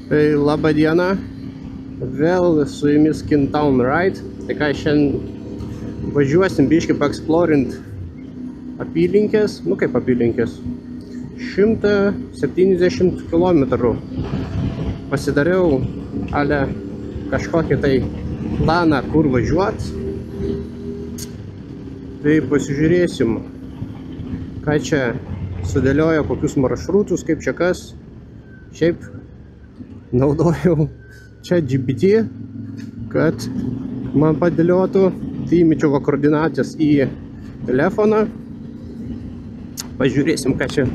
Tai labą dieną, vėl su jumis Kintown Ride. Tai ką šiandien važiuosim biškį paeksplorint apylinkės, kaip apylinkės, 170 km. Pasidariau kažkokį tai planą, kur važiuot. Tai pasižiūrėsim, ką čia sudėlioja, kokius maršrutus, kaip čia kas. Šiaip naudojau ChatGPT, kad man padėliotų, tai įmečiau koordinatės į telefoną. Pažiūrėsim, ką čia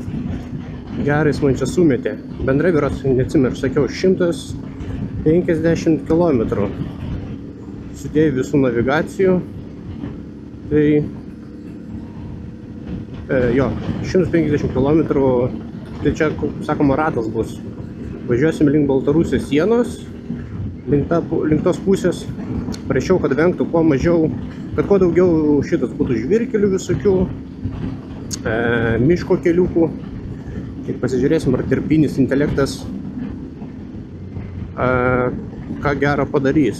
gerai man čia sumetė. Bendrai vyras, neatsimenu, sakiau, 150 km. Sudėjau visų navigacijų. Tai 150 km. Tai čia, sakoma, ratas bus. Važiuosim link Baltarusijos sienos, link tos pusės. Prašiau, kad vengtų kuo mažiau, kad kuo daugiau šitas būtų žvyrkelių visokių, miško keliukų. Tai pasižiūrėsim, ar dirbtinis intelektas ką gero padarys.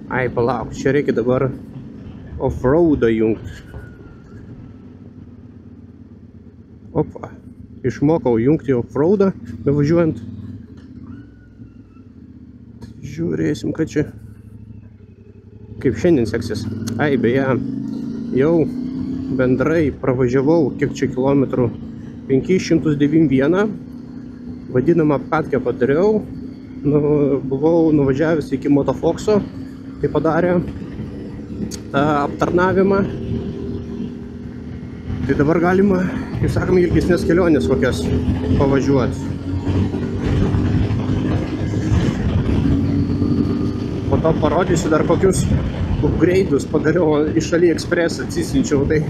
Palauk, čia reikia dabar off-roadą jungti. Opa, išmokau jungti off-roadą, bevažiuojant. Žiūrėsim, kad čia kaip šiandien seksis. Beje, jau bendrai pravažiavau, kiek čia kilometrų, 591, vadinamą patkę padariau. Buvau nuvažiavęs iki Motofoxo, tai padarė tą aptarnavimą. Tai dabar galima, kaip sakome, ilgesnės kelionės kokias pavažiuoti. Po to parodysiu dar kokius upgrade'us padariau, iš AliExpress atsisinčiau. Tai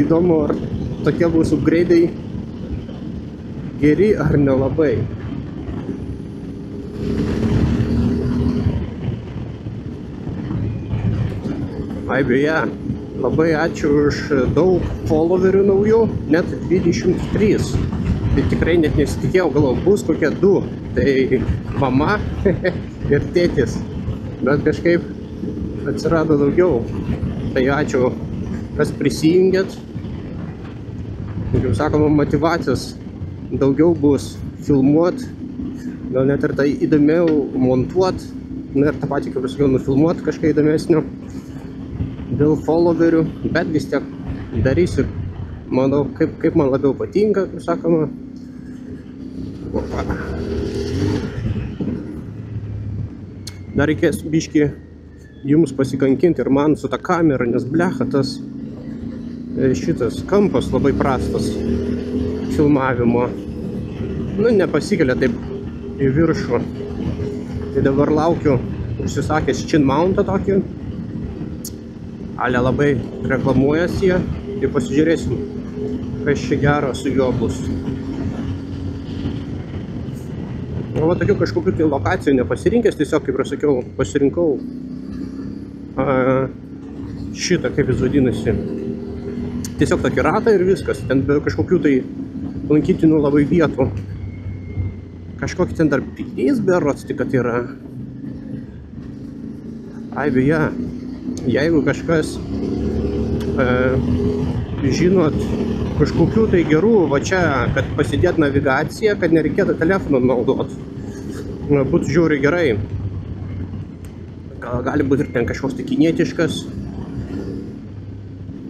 įdomu, ar tokie bus upgrade'ai geri ar nelabai. Beje, labai ačiū už daug followerių naujų, net 23. Tai tikrai net nesitikėjau, galvoju, bus kokie 2. Tai mama ir tėtis. Bet kažkaip atsirado daugiau. Tai ačiū, kas prisijungėt. Kaip sakoma, motyvacijos daugiau bus filmuot, gal net ir tai įdomiau montuot. Ir tą patį, kaip sakiau, nufilmuot kažką įdomesnio dėl followerių, bet vis tiek darysiu, manau, kaip man labiau patinka, kaip sakoma. Opa. Dar reikės biškį jums pasikankinti ir man su ta kamera, nes blecha tas šitas kampas labai prastas filmavimo. Nepasikelia taip į viršų. Tai dabar laukiu užsisakęs chin mountą tokį. Labai reklamuojasi jie. Tai pasižiūrėsim, kas čia gero su juo bus. Tokių kažkokių tai lokacijų nepasirinkęs, tiesiog, kaip ir sakiau, pasirinkau šitą, kaip jis vadinasi. Tiesiog tokį ratą ir viskas. Ten be kažkokių tai lankytinų labai vietų. Kažkokį ten dar pilis berods tik, kad yra. Beje, jeigu kažkas žinot kažkokių tai gerų, va čia, kad pasidėt navigaciją, kad nereikėtų telefoną naudot, būtų žiauriai gerai. Gali būti ir ten kažkoks tai kinietiškas,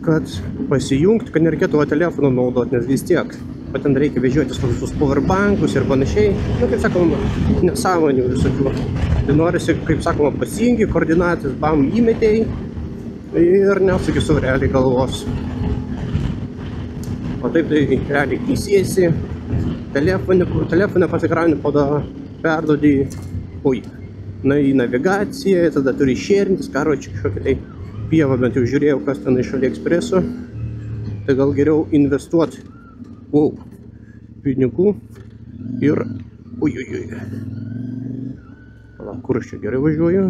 kad pasijungti, kad nereikėtų telefoną naudot, nes vis tiek ten reikia vežiotis visus powerbankus ir panašiai. Kaip sakoma, nesąmonių visokių. Tai norisi, kaip sakoma, pasijungi, koordinatės, bam, įmetėjai ir nesuki su realiai galvos. O taip tai realiai įsiesi, telefoną pasikrauni, pada perdodi į navigaciją, tada turi šėrintis, karočiui kažkokia tai pieva, bent jau žiūrėjau, kas ten iš AliExpresso. Tai gal geriau investuoti pinigų ir kur aš čia gerai važiuoju.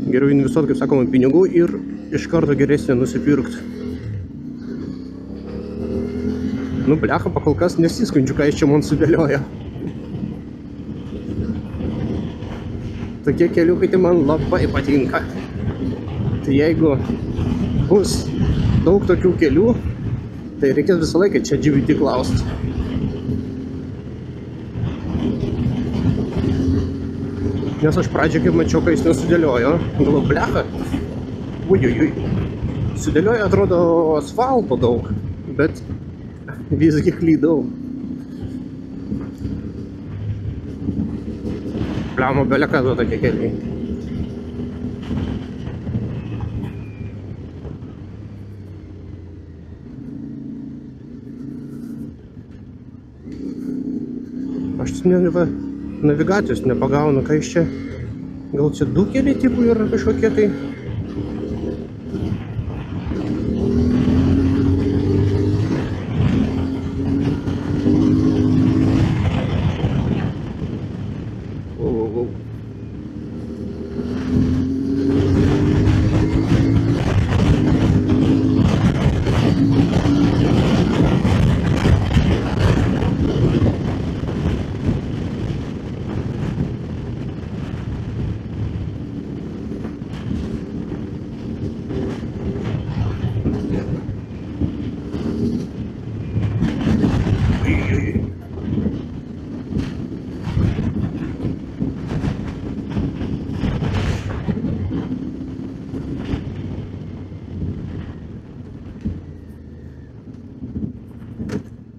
Geriau investuoti, kaip sakoma, pinigų ir iš karto geresnį nusipirkti. Nu, blecha, pakol kas nesiskundžiu, ką jis čia man sudėliojo. Tokie keliukai tai man labai patinka. Tai jeigu bus daug tokių kelių, tai reikės visą laiką čia ChatGPT klausti. Nes aš pradžią, kaip mačiau, kai jis nesudėliojo, galvo, blecha, ui, sudėliojo, atrodo, asfalto daug, bet visgi klydau. Bliamo, beleka du tokie keliai. Aš navigacijos nepagaunu, kai iš čia. Gal čia du keliai tipų yra kažkokie tai.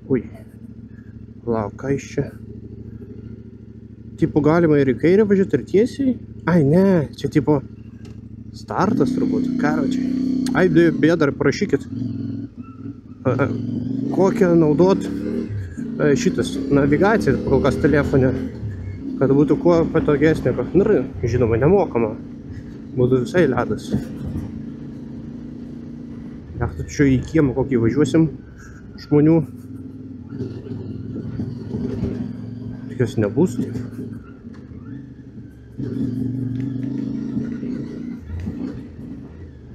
Ui, lauk, ką iš čia? Tipo galima ir į kairę važiuoti, ir tiesiai? Ai, ne, čia tipo startas turbūt, karo čia. Ai, beje, dar parašykit, kokią naudot šitas navigacija, kol kas telefone, kad būtų kuo patogesnė. Nu, žinoma, nemokama, būtų visai ledas. Lėktų čia į kiemą kokį važiuosim žmonių. Tikiuosi nebus.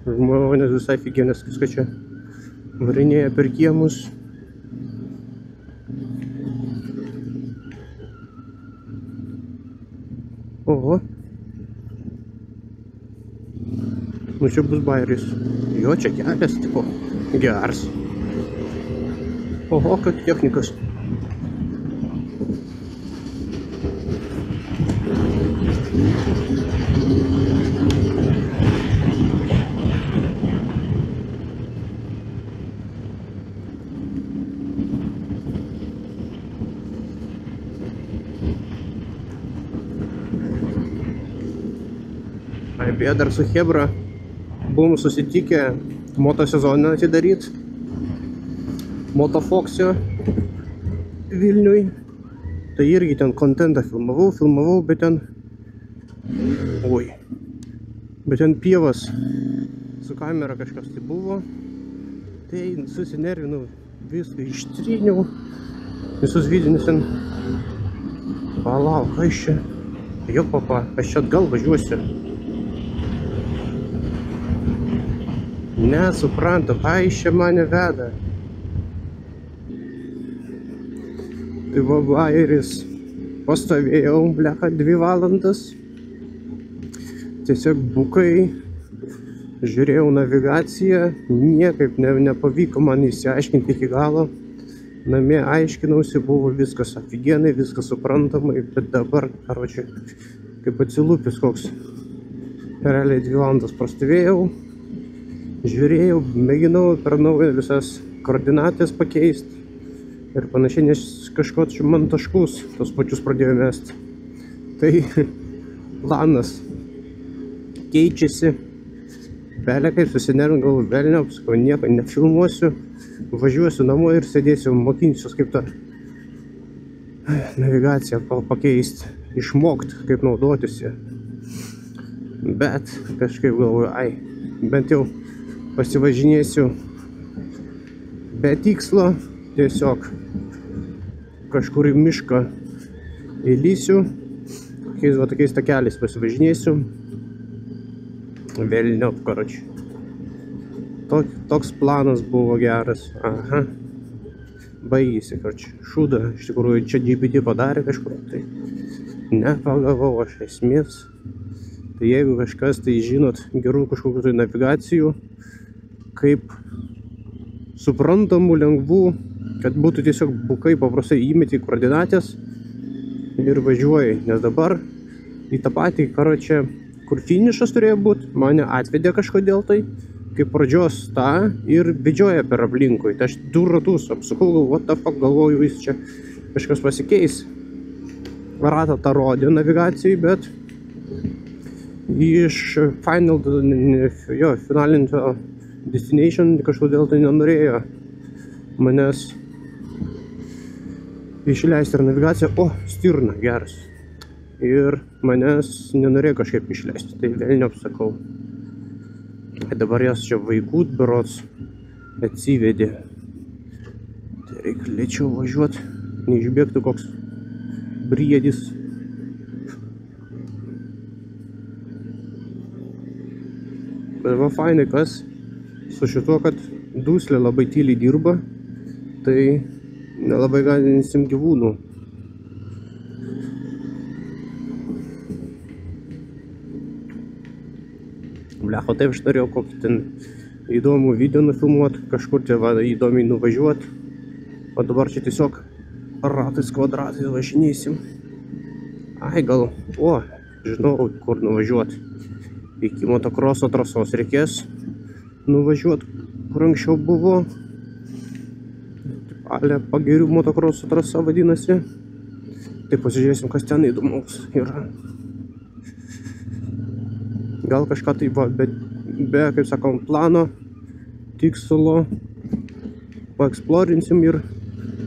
Žmonės visai figienės, viską čia varinėja per kiemus. Oho. Nu čia bus bairis. Jo, čia kelias, tipo, geras. Oho, kad technikas. Beje, dar su Hebra buvom susitikę motosezoną atidaryt Motofoksio Vilniui. Tai irgi ten kontentą filmavau, bet ten bet ten pievas su kamera kažkas tai buvo. Tai susinervinau, viską ištryniau, visus vidinius ten. Palauk, aš čia, jo papa, aš čia atgal važiuosiu. Nesuprantu, ką iš čia mane veda. Tai va bairis. Pastovėjau, blecha, 2 valandas. Tiesiog bukai. Žiūrėjau navigaciją. Niekaip nepavyko man įsiaiškinti iki galo. Namie aiškinausi, buvo viskas afigienai, viskas suprantamai. Bet dabar, karočiui, kaip atsilūpis koks. Realiai 2 valandas prastovėjau. Žiūrėjau, mėginau per naują visas koordinatės pakeisti ir panašiai, nes kažko čia man taškus tos pačius pradėjo mesti. Tai planas keičiasi, belekai susinervinu, galvoju, velniop, sakau, nieko nefilmuosiu, važiuosiu namo ir sėdėsiu, mokinsiuos kaip tą navigaciją pakeisti, išmokti, kaip naudotis ją. Bet kažkaip galvoju, bent jau pasivažinėsiu be tikslo, tiesiog kažkur į mišką įlysiu, tokiais takeliais pasivažinėsiu, velniop, karoči. Toks planas buvo geras, aha. baigėsi, karčiai. Šūda, iš tikrųjų, čia GPT padarė kažkur, tai nepagavau aš esmės. Tai jeigu kažkas, tai žinot, gerų kažkokių tai navigacijų, kaip suprantamų, lengvų, kad būtų tiesiog bukai paprastai įmeti koordinatės ir važiuoji, nes dabar į tą patį, karočią, kur finišas turėjo būti, mane atvedė kažkodėl tai, kaip pradžios tą ir vedžioja per aplinkui. Tai aš 2 ratus apsukau, what the fuck, galvoju, jis čia kažkas pasikeis. Ratą tą rodė navigacijai, bet iš finalinio destination kažkodėl tai nenorėjo manęs išleisti ir navigaciją. O, stirna, geras. Ir manęs nenorėjo kažkaip išleisti, tai velniop sakau. Dabar jas čia vaikų berods atsivedė. Tai reikia lėčiau važiuoti, neišbėgtų koks briedis. Bet va fainai kas, su šituo, kad duslė labai tyliai dirba, tai nelabai gąsdinsim gyvūnų. Blecho, taip aš norėjau kokį ten įdomų video nufilmuoti, kažkur čia va, įdomiai nuvažiuoti. O dabar čia tiesiog ratais kvadratais važinėsim. Ai, gal, žinau, kur nuvažiuoti. Iki motokroso trasos reikės nuvažiuoti, kur anksčiau buvo. Ale Pagirių motokroso trasa vadinasi. Tai pasižiūrėsim, kas ten įdomaus yra. Gal kažką tai va, be, kaip sakom, plano, tikslo paeksplorinsim ir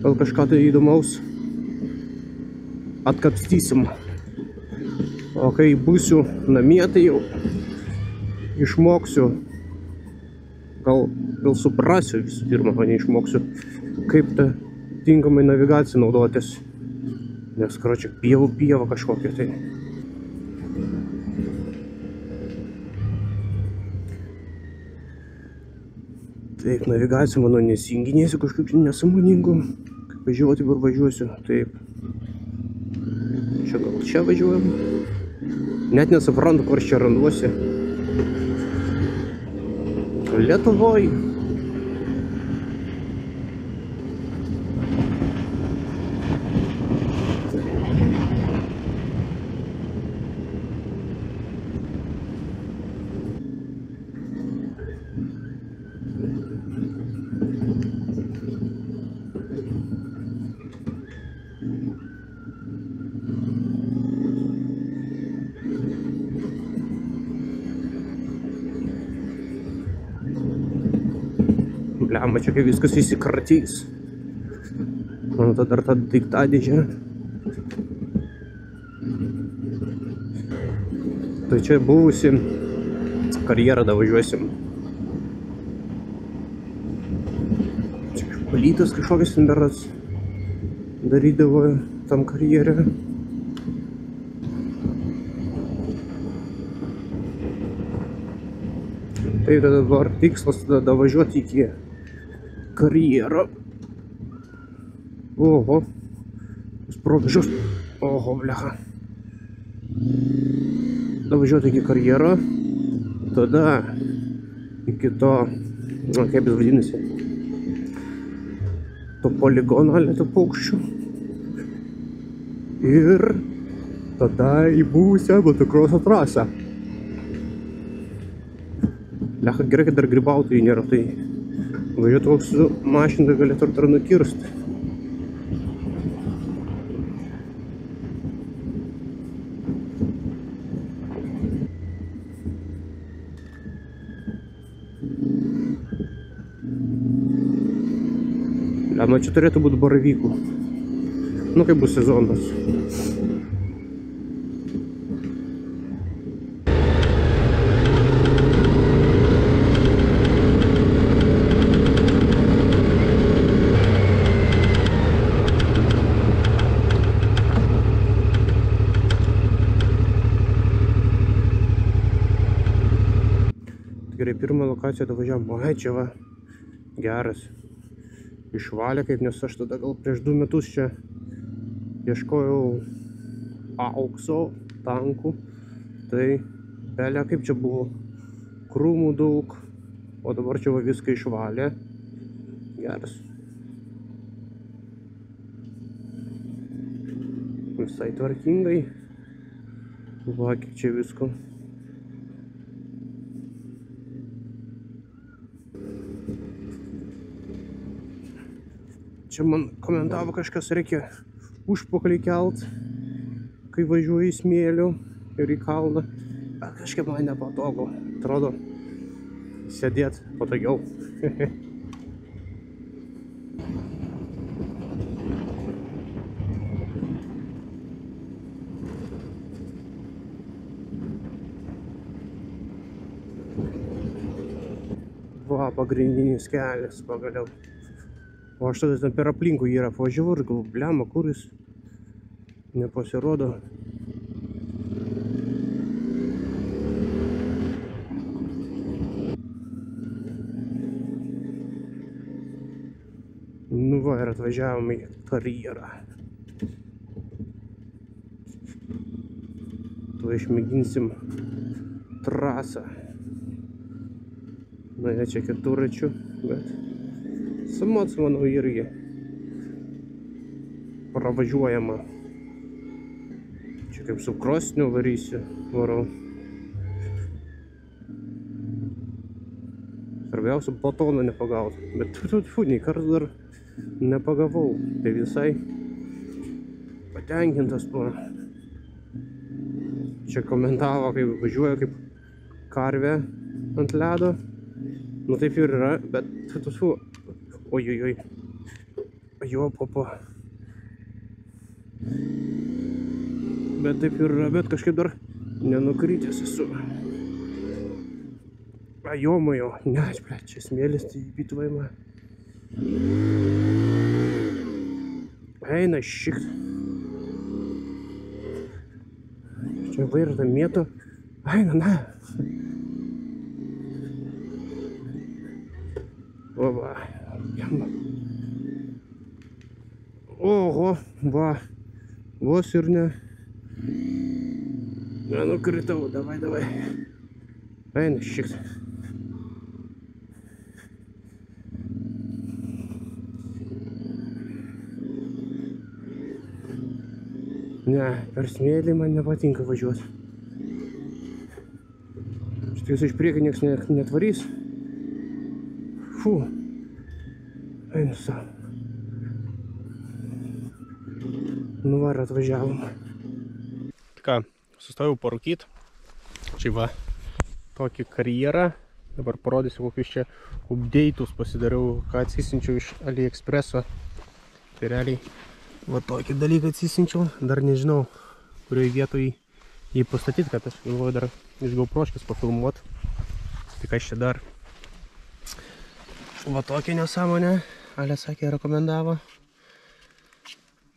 gal kažką tai įdomaus atkapstysim. O kai būsiu namie, tai jau išmoksiu, gal suprasiu visų pirma, o ne išmoksiu, kaip tą tinkamai navigaciją naudotis. Nes, karočią, pieva kažkokia tai. Taip, navigacija, manau, nesijunginėsiu kažkaip nesąmoningų. Kaip važiuoti, kur važiuosiu. Taip. Čia gal čia važiuojam. Net nesuprantu, kur čia randuosi. Lietuvoj. Bliamba, čia kaip viskas įsikratys. Mano dar ta daiktadėžė. Tai čia buvusi karjerą davažiuosim. Čia palytas kažkokias beras darydavo tam karjerę. Tai dabar tikslas tada važiuoti iki karjerą. Oho. Sprogišus. Oho, blecha. Davažiuoti iki karjerą. Tada iki to, kaip jis vadinasi, to poligono lėtų paukščių. Ir tada į buvusią motokroso trasą. Blecha, gerai, kad dar grybautojų nėra, tai važiuotų koks su mašina galėtų ar nukirsti. Lemma, čia turėtų būti baravykų. Nu, kaip bus sezonas. Gerai, pirmą lokaciją davažiavom. Ai, čia va, geras. išvalė, kaip nes aš tada gal prieš 2 metus čia ieškojau aukso tankų, tai belia kaip čia buvo, krūmų daug, o dabar čia va viską išvalė. Geras. Visai tvarkingai. Va, kiek čia visko. Čia man komentavo kažkas, reikia užpakalį kelt, kai važiuoju į smėlių ir į kalną. Bet kažkaip man nepatogu. Atrodo, sėdėt patogiau. Va, pagrindinis kelias pagaliau. O aš tada ten per aplinkų jį apvažiavau ir galvoju, blema, kur jis nepasirodo. Nu va, ir atvažiavom į karjerą. Tuo išmėginsim trasą. Na, ne čia keturračių, bet samot, manau, irgi pravažiuojama. Čia kaip su krosniu varysiu, varau. Svarbiausia, batoną nepagaut. Bet nei kartą dar nepagavau. Tai visai patenkintas tuo. Čia komentavo, kaip važiuoja kaip karvė ant ledo. Nu taip ir yra, bet ojojoj. Jo, popo. Bet taip ir yra, bet kažkaip dar nenukrytęs esu. Ajomojo, ne, čia smėlis, tai įbytuojama. Eina šikt. Čia vairą mėto. Eina, na. O, va. Oho, va. Vos ir ne. Nenukritau, davai. Eina šikt. Ne, per smėlį man nepatinka važiuoti. Štai iš priekio nieks netvarys. Фу. Einu savo. Nu va, ir atvažiavom. Ką, sustojau parūkyt. Čia va, tokį karjerą. Dabar parodysiu, kokius čia update'us pasidariau, ką atsisinčiau iš AliExpreso. Tai realiai va tokį dalyką atsisinčiau. Dar nežinau, kurioje vietoje jį pastatyti, kad aš galvoju dar iš GoPro'škės pafilmuot. Tai kas čia dar? Va tokia nesąmonė, Ale sakė, rekomendavo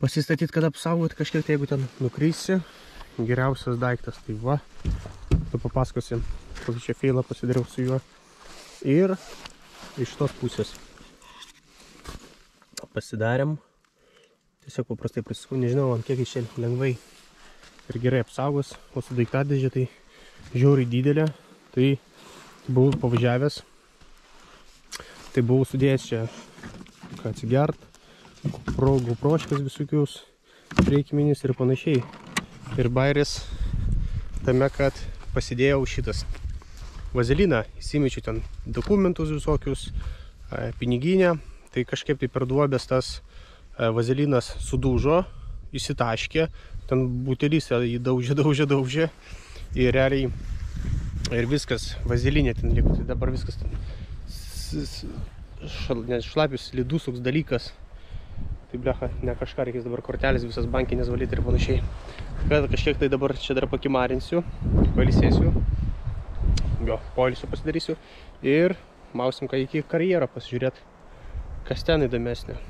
pasistatyti, kad apsaugoti kažkiek, tai jeigu ten nukrysi, geriausias daiktas, tai va, tu papasakosi, kokį čia feilą pasidariau su juo. Ir iš tos pusės pasidarėm, tiesiog paprastai prisisukau, nežinau, ant kiek iš čia lengvai ir gerai apsaugos, o su daiktadėžė tai žiauriai didelė, tai buvau pavažiavęs. Tai buvau sudėjęs čia, ką atsigert, GoPro'škės visokius, reikmenis ir panašiai. Ir bairis tame, kad pasidėjau šitas vazeliną, įsimečiau ten dokumentus visokius, piniginę, tai kažkaip tai per duobės tas vazelinas sudužo, įsitaškė, ten butelys jį daužė ir realiai ir viskas vazelinė ten liko, tai dabar viskas ten šlapius slidus toks dalykas. Tai blecha, ne kažką reikės dabar kortelės visas bankinės valyti ir panašiai. Kad kažkiek tai dabar čia dar pakimarinsiu, pailsėsiu, jo, poilsio pasidarysiu ir mausim ką iki karjerą pasižiūrėti, kas ten įdomesnė.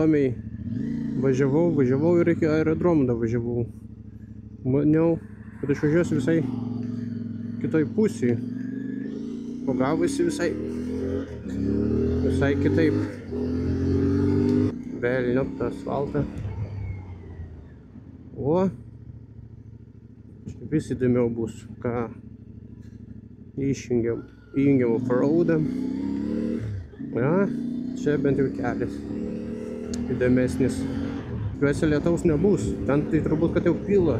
įdomiai važiavau ir iki aerodromo davažiavau. Maniau, kad išvažiuosiu visai kitoj pusėj. O gavosi visai kitaip. Velniop tą asfaltą. O, čia vis įdomiau bus, ką įjungiam off-roadą. Ja, čia bent jau kelias įdomesnis. Tikiuosi lietaus nebus, ten tai turbūt, kad jau pila.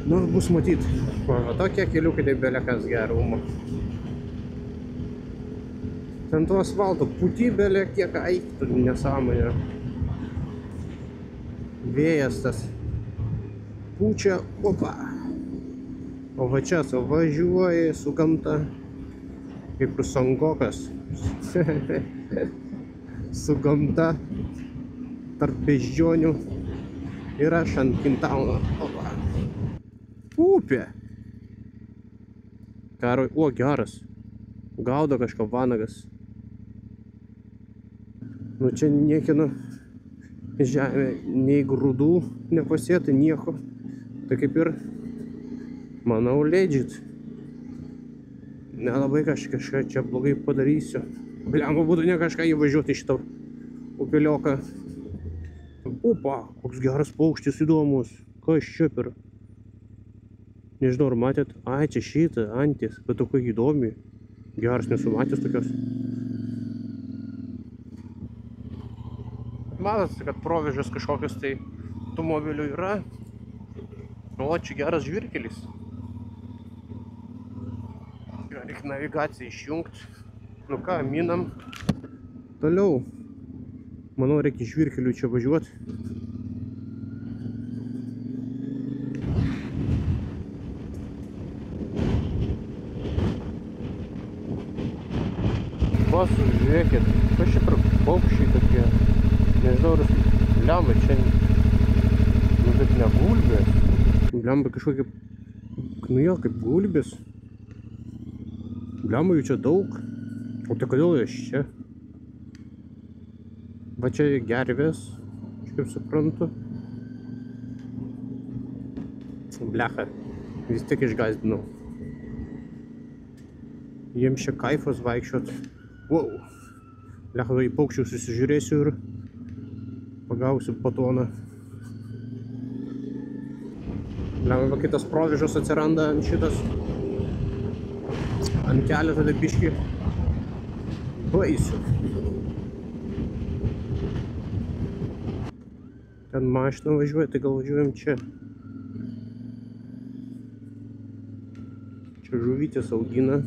Nu, bus matyt. Va, tokie keliukai tai belekas gerumo. Ten to asfalto puti belė kiek aiktų nesąmonė. Vėjas tas pučia, opa. O va čia važiuoji su gamta kaip ir Sangokas. Su gamta tarp beždžionių ir aš ant Kintauno. Opa. Upė. Karoj, o geras. Gaudo kažką vanagas. Nu čia niekino žemė, nei grūdų nepasėta, nieko. Tai kaip ir, manau, legit. Nelabai kažką čia blogai padarysiu. Bliamba būtų ne kažką įvažiuoti šitą upelioką. Opa, koks geras paukštis įdomus. Kas čia per? Nežinau, ar matėt? Ai, čia šitą, antis. Bet tokia įdomi. Geras, nesu matęs tokios. Matosi, kad provežas kažkokios tai automobilių yra. O, čia geras žvyrkelis. Reikia navigaciją išjungti. Nu ką, minam. Toliau. Manau, reikia žvyrkeliu čia važiuoti. Pasižiūrėkit, kas čia per paukščiai tokie. Nežinau, ar blemba čia, nu bet ne gulbės. Blemba kažkokie, nu jo, kaip gulbės. Blemba jų čia daug. O tai kodėl aš čia? Va čia gervės, aš kaip suprantu. Blecha, vis tik išgazdinau. Jiems čia kaifas vaikščiot. Wow. Blecha, į paukščių susižiūrėsiu ir pagausiu batoną. Blecha, va kitas provežas atsiranda ant šitas. Ant kelio tada biškį baisiu. Ten mašina važiuoja, tai gal važiuojam čia. Čia žuvytės augina.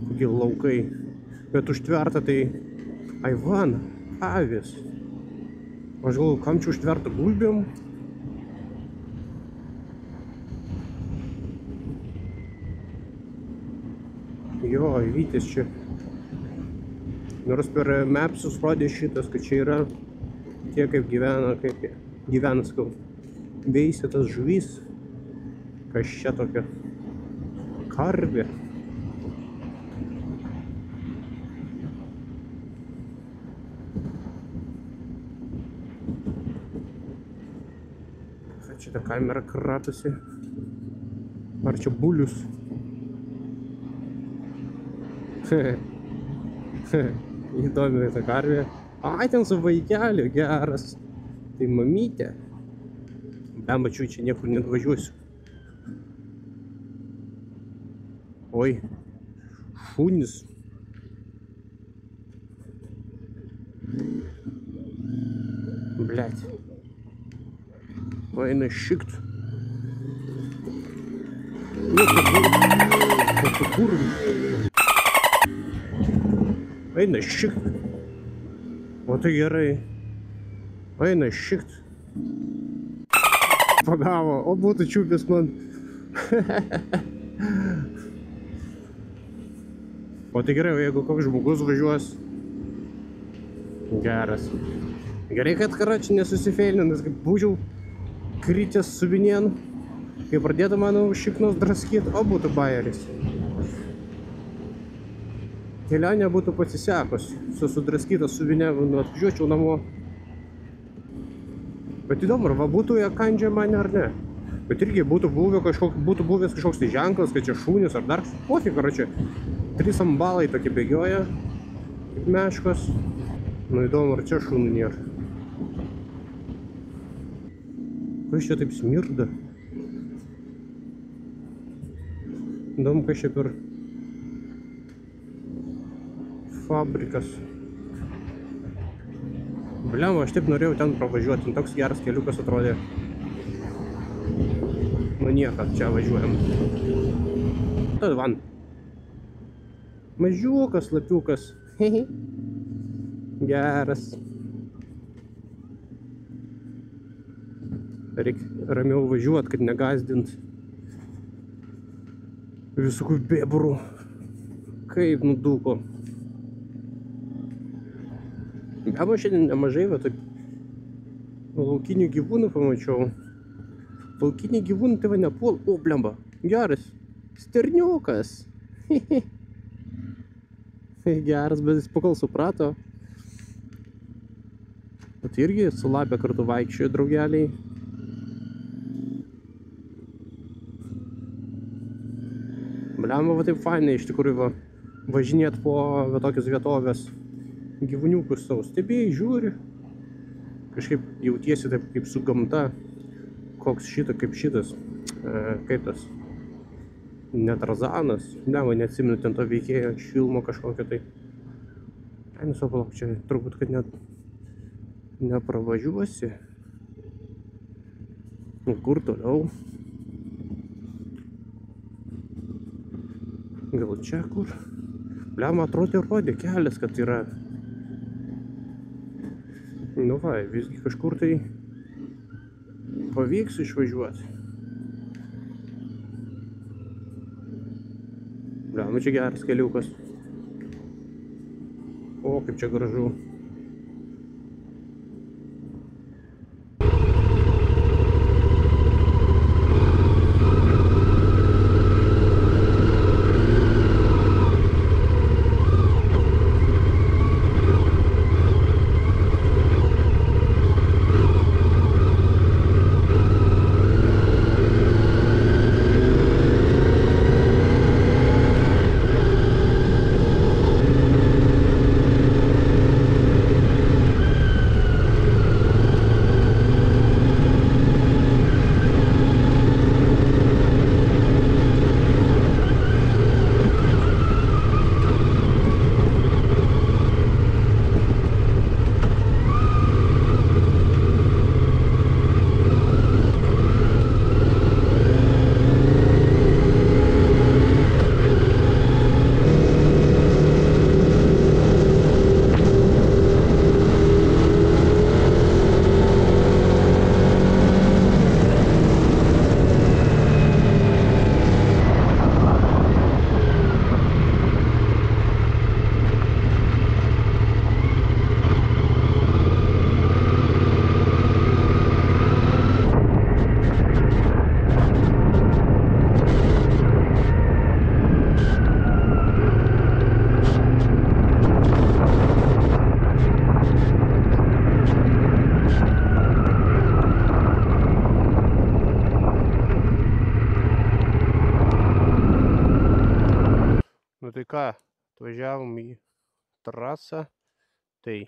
Kokie laukai. Bet užtverta tai aivan, avės. Aš galvoju, kam čia užtverta gulbėm? Jo, vytis čia. Nors per Mapsus rodė šitas, kad čia yra tie, kaip gyvena, sakau, veisė tas žuvis. Kas čia tokia? Karvė. Čia ta kamera kratosi. Ar čia bulius? Įdomi ta karvė. Ai, ten su vaikeliu geras. Tai mamytė. Blemba, čia niekur nevažiuosiu. Oi. Šunis. Блять. Eina šikt. Eina šikt. O tai gerai. Eina šikt. Pagavo. O būtų čiupęs man. O tai gerai, o jeigu koks žmogus važiuos. Geras. Gerai, kad karačiai nesusifeilinu, nes kaip būčiau kritęs su vinienu, kai pradėtų mano šiknos draskyt, o būtų bajeris. kelionė būtų pasisekus. Su sudraskyta suvinė, atvažiuočiau namo. Bet įdomu, ar va būtų jie kandžia mane ar ne. Bet irgi būtų buvęs kažkoks tai ženklas, kad čia šūnis ar dar pofik, čia 3 ambalai tokie bėgioja, kaip meškos. Nu įdomu, ar čia šūnų nėra. Kas čia taip smirda? Įdomu, kas čia per fabrikas. Bliam, aš taip norėjau ten pravažiuoti, toks geras keliukas atrodė. Nu niekas, čia važiuojam. Tad van. Mažiukas, lapiukas. Geras. Reikia ramiau važiuoti, kad negazdint visokių bebrų. Kaip nuduko. Bema šiandien nemažai, va taip laukinių gyvūnų pamačiau. Laukiniai gyvūnai tai va nepuol. O, blemba, geras. Sterniukas. Geras, bet jis pakol suprato. Bet irgi su lapė kartu vaikščiojo draugeliai. Blemba, va taip fainai iš tikrųjų va važinėt po tokias vietovės. Gyvūniukus savo stebėjai, žiūri. Kažkaip jautiesi taip kaip su gamta. Koks kaip šitas, kaip tas, ne Tarzanas, ne, man neatsimenu ten to veikėjo iš filmo kažkokio tai. Ai, nusapalauk, čia turbūt, kad net nepravažiuosi. Kur toliau? Gal čia kur? Bliam, rodė kelias, kad yra. Nu va, visgi kažkur tai pavyks išvažiuoti. Bliam, čia geras keliukas. O, kaip čia gražu. Nu tai ką, atvažiavom į trasą, tai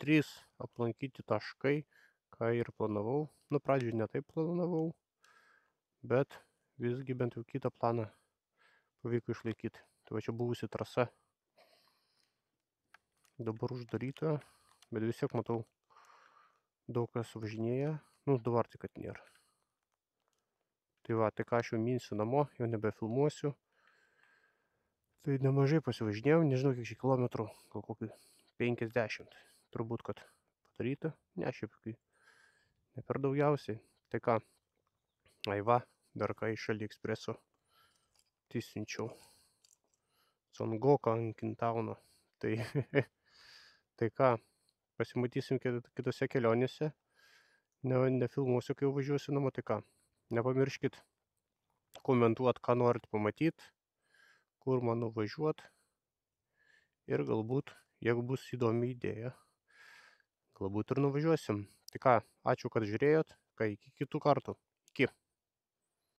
3 aplankyti taškai, ką ir planavau. Nu, pradžioj ne taip planavau, bet visgi bent jau kitą planą pavyko išlaikyti. Tai va čia buvusi trasa, dabar uždaryta, bet vis tiek matau daug kas važinėja. Nu, dabar tai kad nėra. Tai va, tai ką aš jau minsiu namo, jau nebefilmuosiu. Tai nemažai pasivažinėjau, nežinau kiek čia kilometrų, gal kokį 50. Turbūt, kad padaryta. Ne, šiaip kai ne per daugiausiai. Tai ką, aiva, dar ką iš AliExpreso tisinčiau. Songoką ant Kintauno. Tai, tai ką, pasimatysim kitose kelionėse. Nefilmuosiu, kai važiuosiu namo, tai ką. Nepamirškit komentuot, ką norit pamatyt, kur man nuvažiuot. ir galbūt, jeigu bus įdomi idėja, galbūt ir nuvažiuosim. Tai ką, ačiū, kad žiūrėjot, iki kitų kartų. Iki.